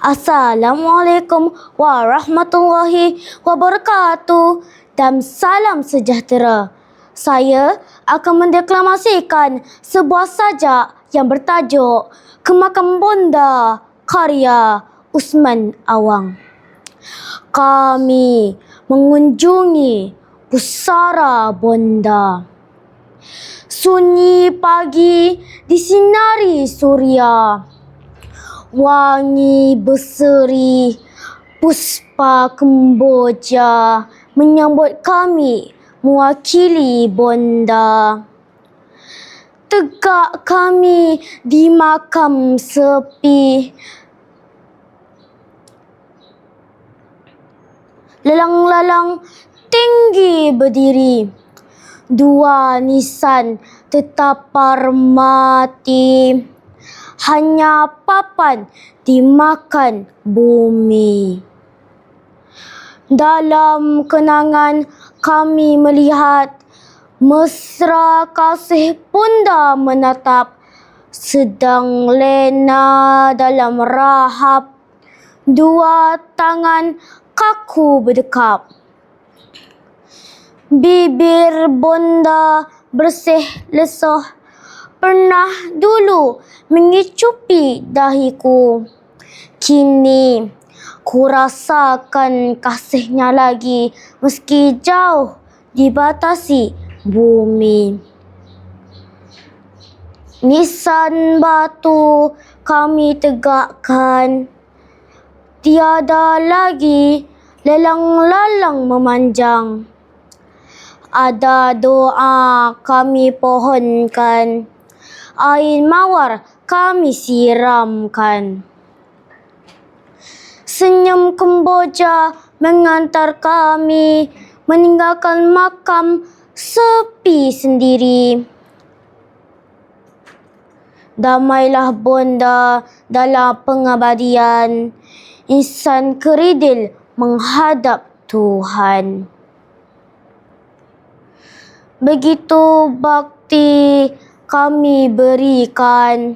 Assalamualaikum warahmatullahi wabarakatuh dan salam sejahtera. Saya akan mendeklamasikan sebuah sajak yang bertajuk Ke Makam Bonda karya Usman Awang. Kami mengunjungi pusara bonda. Sunyi pagi disinari suria. Wangi berseri puspa kemboja menyambut kami mewakili bonda. Tegak kami di makam sepi. Lalang-lalang tinggi berdiri. Dua nisan tertapar mati. Hanya papan dimakan bumi. Dalam kenangan kami melihat mesra kasih bonda menatap, sedang lena dalam rahap, dua tangan kaku berdekap. Bibir bonda bersih lesuh, pernah dulu mengicupi dahiku. Kini ku rasakan kasihnya lagi meski jauh dibatasi bumi. Nisan batu kami tegakkan, tiada lagi lalang-lalang memanjang. Ada doa kami pohonkan, air mawar kami siramkan. Senyum kemboja mengantar kami meninggalkan makam sepi sendiri. Damailah bonda dalam pengabadian, insan keridil menghadap Tuhan. Begitu bakti kami berikan,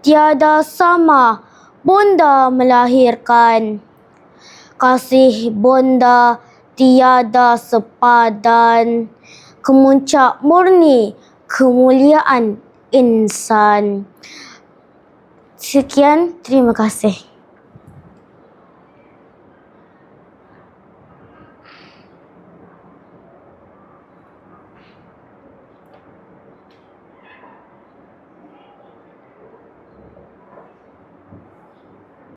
tiada sama bonda melahirkan. Kasih bonda tiada sepadan, kemuncak murni kemuliaan insan. Sekian, terima kasih.